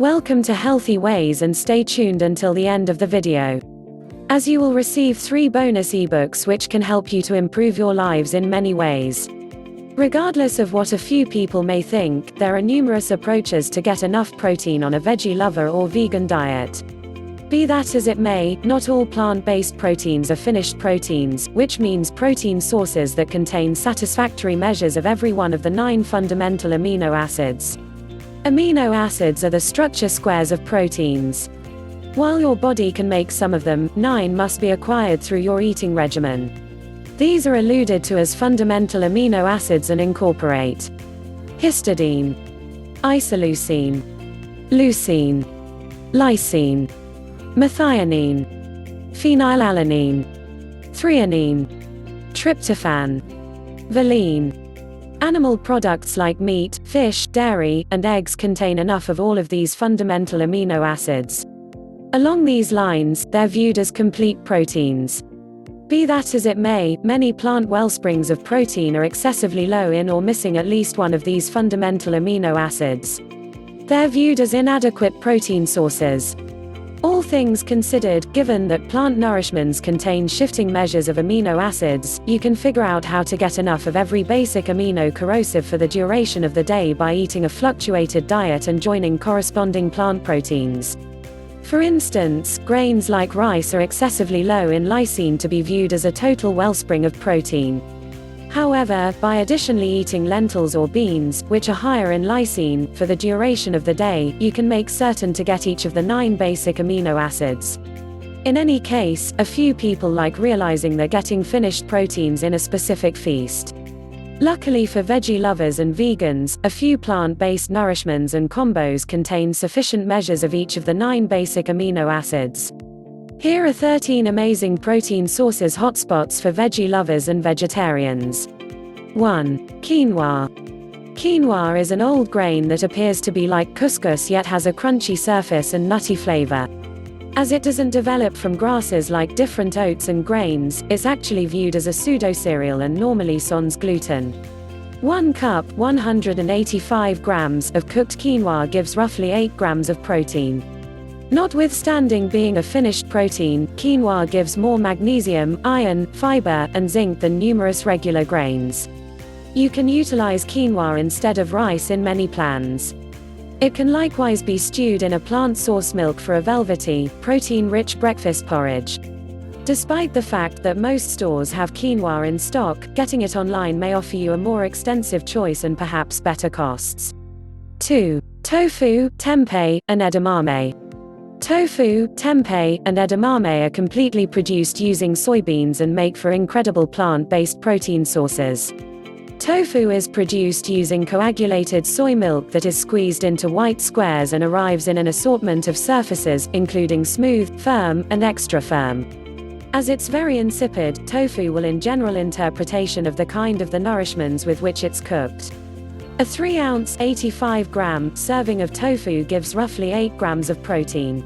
Welcome to Healthy Ways and stay tuned until the end of the video, as you will receive 3 bonus ebooks which can help you to improve your lives in many ways. Regardless of what a few people may think, there are numerous approaches to get enough protein on a veggie lover or vegan diet. Be that as it may, not all plant-based proteins are finished proteins, which means protein sources that contain satisfactory measures of every one of the 9 fundamental amino acids. Amino acids are the structure squares of proteins. While your body can make some of them, 9 must be acquired through your eating regimen. These are alluded to as fundamental amino acids and incorporate histidine, isoleucine, leucine, lysine, methionine, phenylalanine, threonine, tryptophan, valine. Animal products like meat, fish, dairy, and eggs contain enough of all of these fundamental amino acids. Along these lines, they're viewed as complete proteins. Be that as it may, many plant wellsprings of protein are excessively low in or missing at least one of these fundamental amino acids. They're viewed as inadequate protein sources. All things considered, given that plant nourishments contain shifting measures of amino acids, you can figure out how to get enough of every basic amino corrosive for the duration of the day by eating a fluctuated diet and joining corresponding plant proteins. For instance, grains like rice are excessively low in lysine to be viewed as a total wellspring of protein. However, by additionally eating lentils or beans, which are higher in lysine, for the duration of the day, you can make certain to get each of the 9 basic amino acids. In any case, a few people like realizing they're getting finished proteins in a specific feast. Luckily for veggie lovers and vegans, a few plant-based nourishments and combos contain sufficient measures of each of the 9 basic amino acids. Here are 13 amazing protein sources hotspots for veggie lovers and vegetarians. 1. Quinoa. Quinoa is an old grain that appears to be like couscous yet has a crunchy surface and nutty flavor. As it doesn't develop from grasses like different oats and grains, it's actually viewed as a pseudo-cereal and normally sans gluten. 1 cup, 185 grams, of cooked quinoa gives roughly 8 grams of protein. Notwithstanding being a finished protein, quinoa gives more magnesium, iron, fiber, and zinc than numerous regular grains. You can utilize quinoa instead of rice in many plans. It can likewise be stewed in a plant source milk for a velvety, protein-rich breakfast porridge. Despite the fact that most stores have quinoa in stock, getting it online may offer you a more extensive choice and perhaps better costs. 2. Tofu, tempeh, and edamame. Tofu, tempeh, and edamame are completely produced using soybeans and make for incredible plant-based protein sources. Tofu is produced using coagulated soy milk that is squeezed into white squares and arrives in an assortment of surfaces, including smooth, firm, and extra firm. As it's very insipid, tofu will in general interpretation of the kind of the nourishments with which it's cooked. A 3-ounce, 85-gram, serving of tofu gives roughly 8 grams of protein.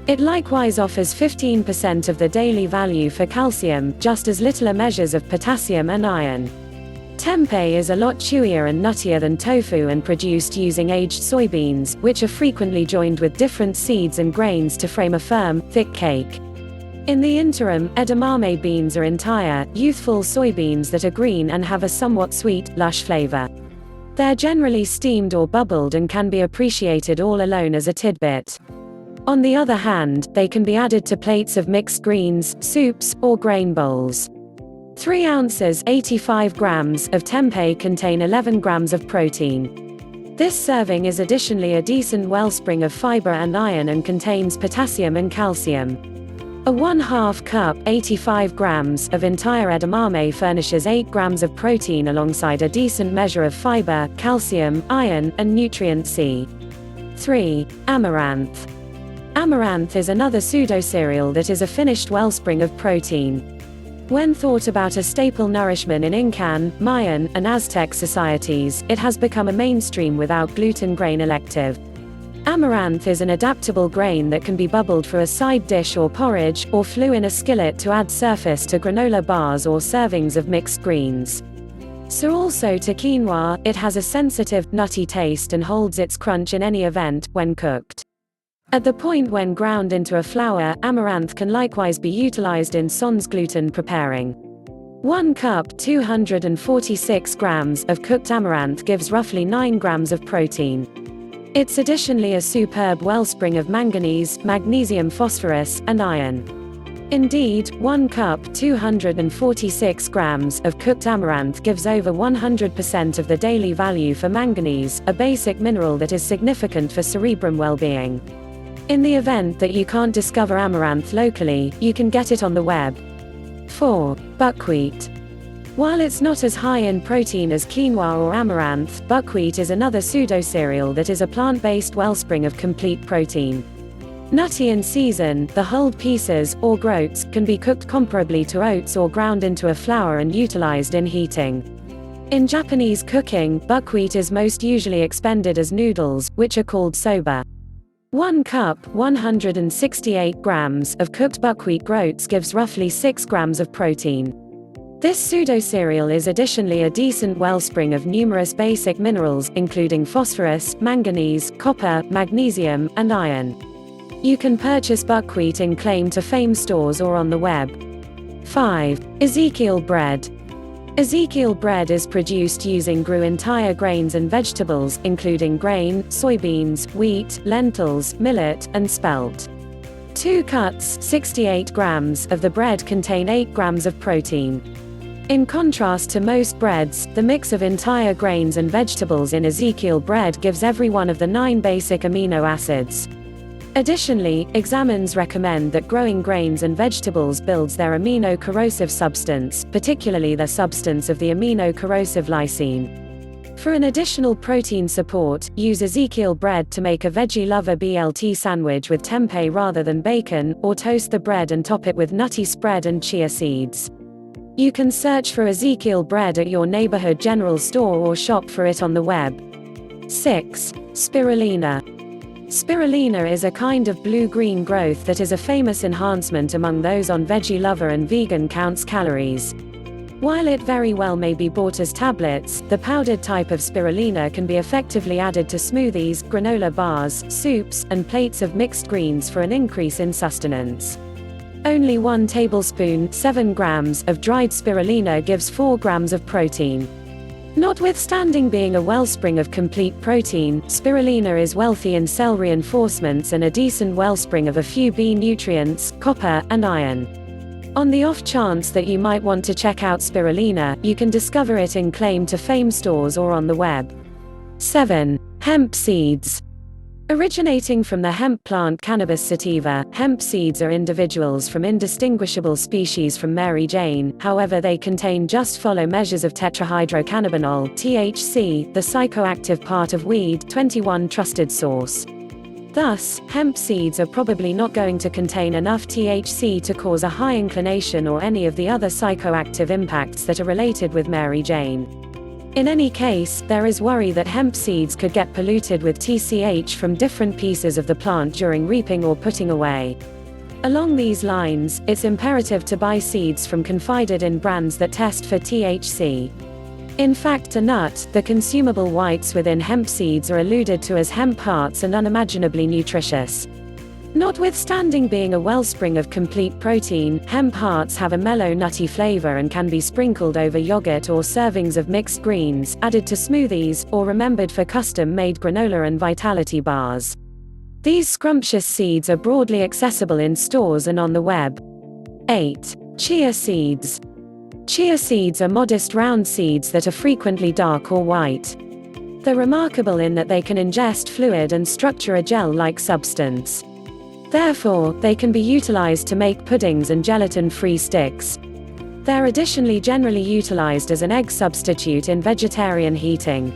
It likewise offers 15% of the daily value for calcium, just as littler measures of potassium and iron. Tempeh is a lot chewier and nuttier than tofu and produced using aged soybeans, which are frequently joined with different seeds and grains to frame a firm, thick cake. In the interim, edamame beans are entire, youthful soybeans that are green and have a somewhat sweet, lush flavor. They're generally steamed or bubbled and can be appreciated all alone as a tidbit. On the other hand, they can be added to plates of mixed greens, soups, or grain bowls. 3 ounces, 85 grams, of tempeh contain 11 grams of protein. This serving is additionally a decent wellspring of fiber and iron and contains potassium and calcium. A 1/2 cup, 85 grams, of entire edamame furnishes 8 grams of protein alongside a decent measure of fiber, calcium, iron, and nutrient C. 3. Amaranth. Amaranth is another pseudo-cereal that is a finished wellspring of protein. When thought about a staple nourishment in Incan, Mayan, and Aztec societies, it has become a mainstream without gluten grain elective. Amaranth is an adaptable grain that can be bubbled for a side dish or porridge, or flew in a skillet to add surface to granola bars or servings of mixed greens. So also to quinoa, it has a sensitive, nutty taste and holds its crunch in any event, when cooked. At the point when ground into a flour, amaranth can likewise be utilized in sans gluten preparing. 1 cup 246 grams of cooked amaranth gives roughly 9 grams of protein. It's additionally a superb wellspring of manganese, magnesium, phosphorus, and iron. Indeed, 1 cup 246 grams of cooked amaranth gives over 100% of the daily value for manganese, a basic mineral that is significant for cerebrum well-being. In the event that you can't discover amaranth locally, you can get it on the web. 4. Buckwheat. While it's not as high in protein as quinoa or amaranth, buckwheat is another pseudo-cereal that is a plant-based wellspring of complete protein. Nutty in season, the hulled pieces, or groats, can be cooked comparably to oats or ground into a flour and utilized in heating. In Japanese cooking, buckwheat is most usually expended as noodles, which are called soba. 1 cup 168 grams of cooked buckwheat groats gives roughly 6 grams of protein. This pseudo-cereal is additionally a decent wellspring of numerous basic minerals, including phosphorus, manganese, copper, magnesium, and iron. You can purchase buckwheat in claim to fame stores or on the web. 5. Ezekiel bread. Ezekiel bread is produced using entire grains and vegetables, including grain, soybeans, wheat, lentils, millet, and spelt. 2 cuts 68 grams of the bread contain 8 grams of protein. In contrast to most breads, the mix of entire grains and vegetables in Ezekiel bread gives every one of the 9 basic amino acids. Additionally, examines recommend that growing grains and vegetables builds their amino-corrosive substance, particularly the substance of the amino-corrosive lysine. For an additional protein support, use Ezekiel bread to make a veggie lover BLT sandwich with tempeh rather than bacon, or toast the bread and top it with nutty spread and chia seeds. You can search for Ezekiel bread at your neighborhood general store or shop for it on the web. 6. Spirulina. Spirulina is a kind of blue-green growth that is a famous enhancement among those on Veggie Lover and vegan counts calories. While it very well may be bought as tablets, the powdered type of spirulina can be effectively added to smoothies, granola bars, soups, and plates of mixed greens for an increase in sustenance. Only 1 tablespoon 7 grams of dried spirulina gives 4 grams of protein. Notwithstanding being a wellspring of complete protein, spirulina is wealthy in cell reinforcements and a decent wellspring of a few B nutrients, copper, and iron. On the off chance that you might want to check out spirulina, you can discover it in claim to fame stores or on the web. 7. Hemp seeds. Originating from the hemp plant Cannabis sativa, hemp seeds are individuals from indistinguishable species from Mary Jane, however they contain just follow measures of tetrahydrocannabinol (THC), the psychoactive part of weed, 21 trusted source. Thus, hemp seeds are probably not going to contain enough THC to cause a high inclination or any of the other psychoactive impacts that are related with Mary Jane. In any case, there is worry that hemp seeds could get polluted with TCH from different pieces of the plant during reaping or putting away. Along these lines, it's imperative to buy seeds from confided-in brands that test for THC. In fact, a nut, the consumable whites within hemp seeds are alluded to as hemp hearts and unimaginably nutritious. Notwithstanding being a wellspring of complete protein, hemp hearts have a mellow nutty flavor and can be sprinkled over yogurt or servings of mixed greens, added to smoothies, or remembered for custom-made granola and vitality bars. These scrumptious seeds are broadly accessible in stores and on the web. 8. Chia seeds. Chia seeds are modest round seeds that are frequently dark or white. They're remarkable in that they can ingest fluid and structure a gel-like substance. Therefore, they can be utilized to make puddings and gelatin-free sticks. They're additionally generally utilized as an egg substitute in vegetarian heating.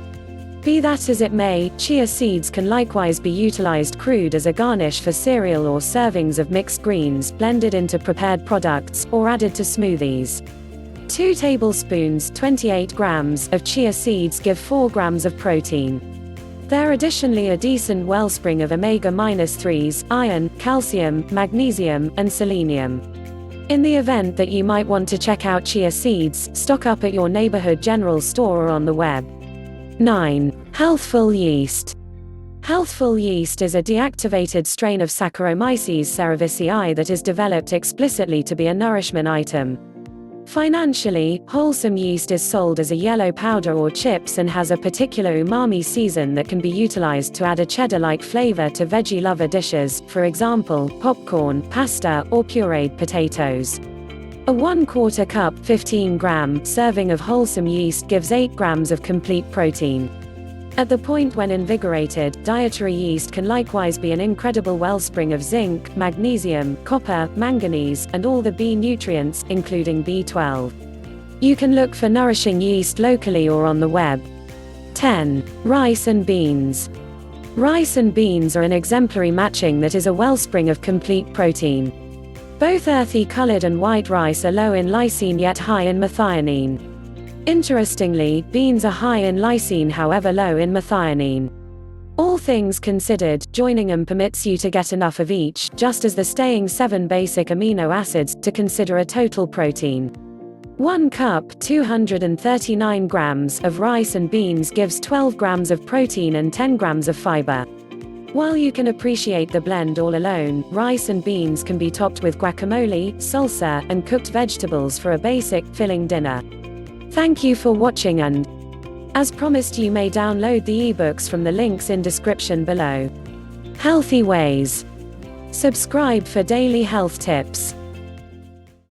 Be that as it may, chia seeds can likewise be utilized crude as a garnish for cereal or servings of mixed greens, blended into prepared products, or added to smoothies. 2 tablespoons 28 grams of chia seeds give 4 grams of protein. They're additionally a decent wellspring of omega-3s, iron, calcium, magnesium, and selenium. In the event that you might want to check out chia seeds, stock up at your neighborhood general store or on the web. 9. Healthful yeast. Healthful yeast is a deactivated strain of Saccharomyces cerevisiae that is developed explicitly to be a nourishment item. Financially, wholesome yeast is sold as a yellow powder or chips and has a particular umami season that can be utilized to add a cheddar-like flavor to veggie lover dishes, for example, popcorn, pasta, or pureed potatoes. A 1/4 cup 15-gram serving of wholesome yeast gives 8 grams of complete protein. At the point when invigorated, dietary yeast can likewise be an incredible wellspring of zinc, magnesium, copper, manganese, and all the B nutrients, including B12. You can look for nourishing yeast locally or on the web. 10. Rice and beans. Rice and beans are an exemplary matching that is a wellspring of complete protein. Both earthy colored and white rice are low in lysine yet high in methionine. Interestingly, beans are high in lysine however low in methionine. All things considered, joining them permits you to get enough of each, just as the staying 7 basic amino acids, to consider a total protein. 1 cup 239 grams of rice and beans gives 12 grams of protein and 10 grams of fiber. While you can appreciate the blend all alone, rice and beans can be topped with guacamole, salsa, and cooked vegetables for a basic, filling dinner. Thank you for watching and, as promised, you may download the ebooks from the links in description below. Healthy ways. Subscribe for daily health tips.